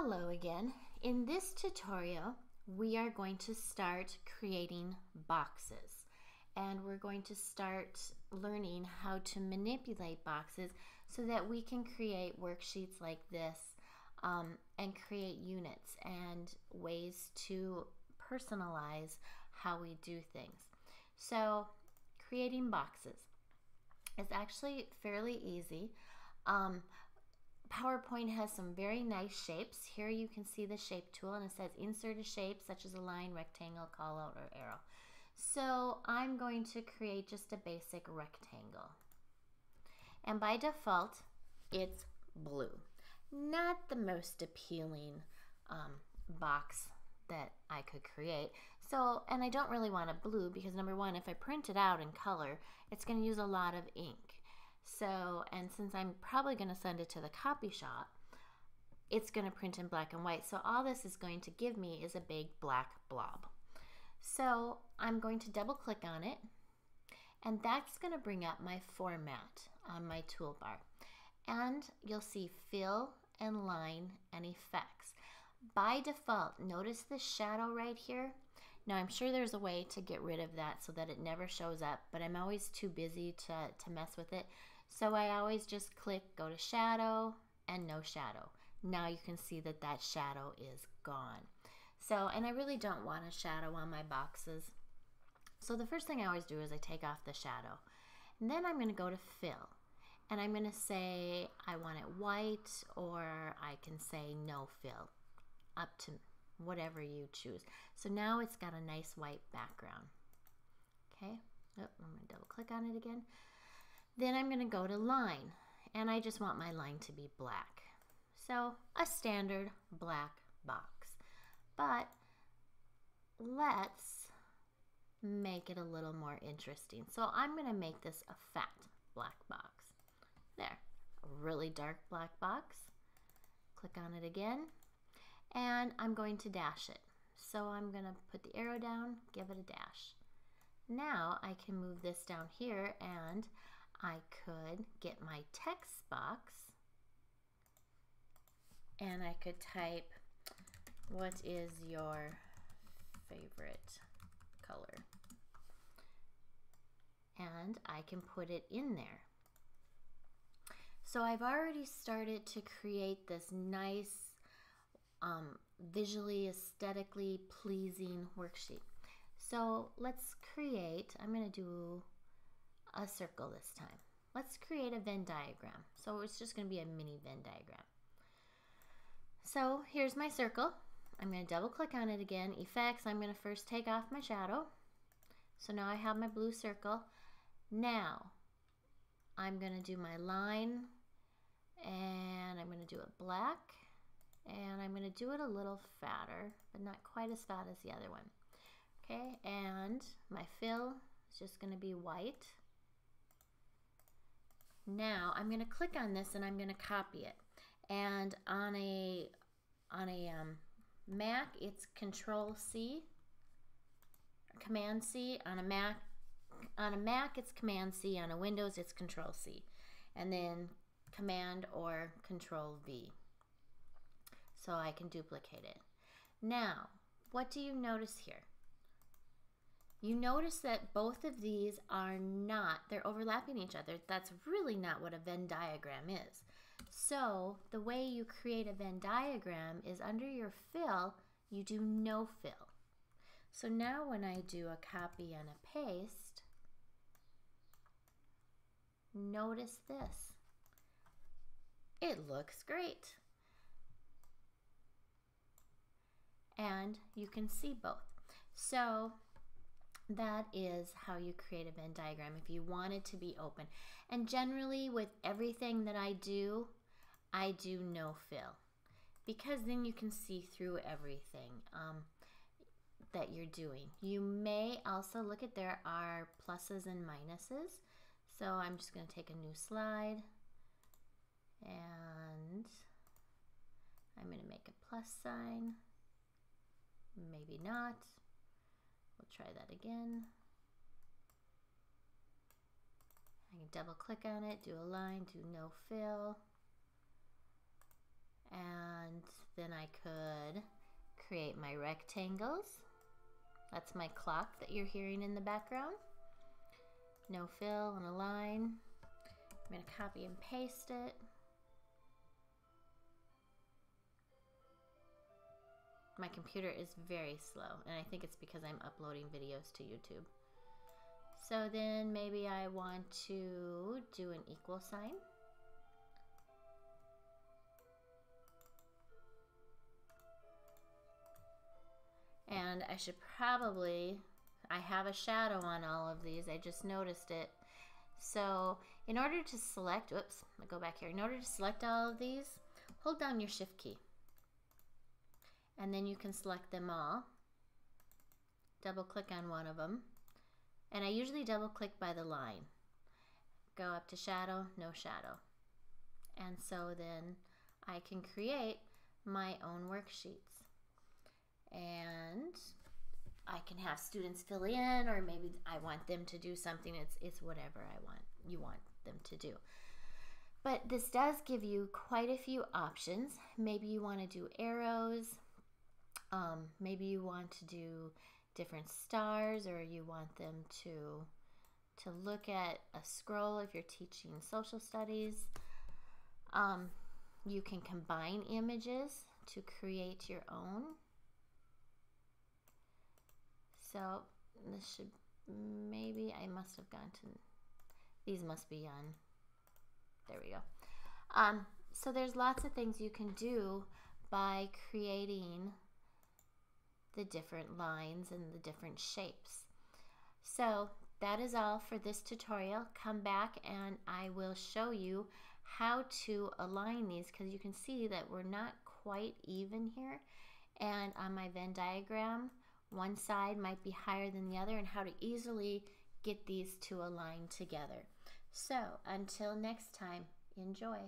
Hello again. In this tutorial, we are going to start creating boxes, and we're going to start learning how to manipulate boxes so that we can create worksheets like this and create units and ways to personalize how we do things. So creating boxes is actually fairly easy. PowerPoint has some very nice shapes. Here you can see the shape tool and it says insert a shape such as a line, rectangle, callout, or arrow. So I'm going to create just a basic rectangle. And by default, it's blue. Not the most appealing box that I could create. So, and I don't really want it blue because number one, if I print it out in color, it's going to use a lot of ink. So, and since I'm probably going to send it to the copy shop, it's going to print in black and white. So all this is going to give me is a big black blob. So I'm going to double click on it, and that's going to bring up my format on my toolbar. And you'll see fill and line and effects. By default, notice the shadow right here. Now I'm sure there's a way to get rid of that so that it never shows up, but I'm always too busy to mess with it. So I always just click, go to shadow, and no shadow. Now you can see that that shadow is gone. So, and I really don't want a shadow on my boxes. So the first thing I always do is I take off the shadow. And then I'm going to go to fill. And I'm going to say I want it white, or I can say no fill, up to whatever you choose. So now it's got a nice white background. Okay, I'm going to double click on it again. Then I'm going to go to line, and I just want my line to be black. So a standard black box. But let's make it a little more interesting. So I'm going to make this a fat black box. There, a really dark black box. Click on it again. And I'm going to dash it. So I'm going to put the arrow down, give it a dash. Now I can move this down here, and I could get my text box, and I could type, what is your favorite color? And I can put it in there. So I've already started to create this nice visually, aesthetically pleasing worksheet. So let's create, I'm going to do a circle this time. Let's create a Venn diagram. So it's just going to be a mini Venn diagram. So here's my circle. I'm going to double click on it again. Effects, I'm going to first take off my shadow. So now I have my blue circle. Now I'm going to do my line, and I'm going to do it black. And I'm going to do it a little fatter, but not quite as fat as the other one. Okay, and my fill is just going to be white. Now I'm going to click on this and I'm going to copy it. And on a Mac, it's Control C, Command C. On a Mac, it's Command C. On a Windows, it's Control C, and then Command or Control V. So I can duplicate it. Now, what do you notice here? You notice that both of these are not, they're overlapping each other. That's really not what a Venn diagram is. So the way you create a Venn diagram is under your fill, you do no fill. So now when I do a copy and a paste, notice this. It looks great. And you can see both. So that is how you create a Venn diagram if you want it to be open. And generally with everything that I do no fill, because then you can see through everything that you're doing. You may also look at, there are pluses and minuses. So I'm just going to take a new slide, and I'm going to make a plus sign. Maybe not. We'll try that again. I can double click on it, do a line, do no fill. And then I could create my rectangles. That's my clock that you're hearing in the background. No fill and align. I'm going to copy and paste it. My computer is very slow, and I think it's because I'm uploading videos to YouTube. So then maybe I want to do an equal sign. And I should probably, I have a shadow on all of these, I just noticed it. So in order to select, oops, I'll go back here. In order to select all of these, hold down your shift key. And then you can select them all. Double click on one of them. And I usually double click by the line. Go up to shadow, no shadow. And so then I can create my own worksheets. And I can have students fill in, or maybe I want them to do something. It's whatever you want them to do. But this does give you quite a few options. Maybe you want to do arrows. Maybe you want to do different stars, or you want them to look at a scroll if you're teaching social studies. You can combine images to create your own. So this should, maybe I must have gone to, these must be on, there we go. So there's lots of things you can do by creating the different lines and the different shapes. So that is all for this tutorial. Come back and I will show you how to align these, because you can see that we're not quite even here. And on my Venn diagram, one side might be higher than the other, and how to easily get these to align together. So until next time, enjoy.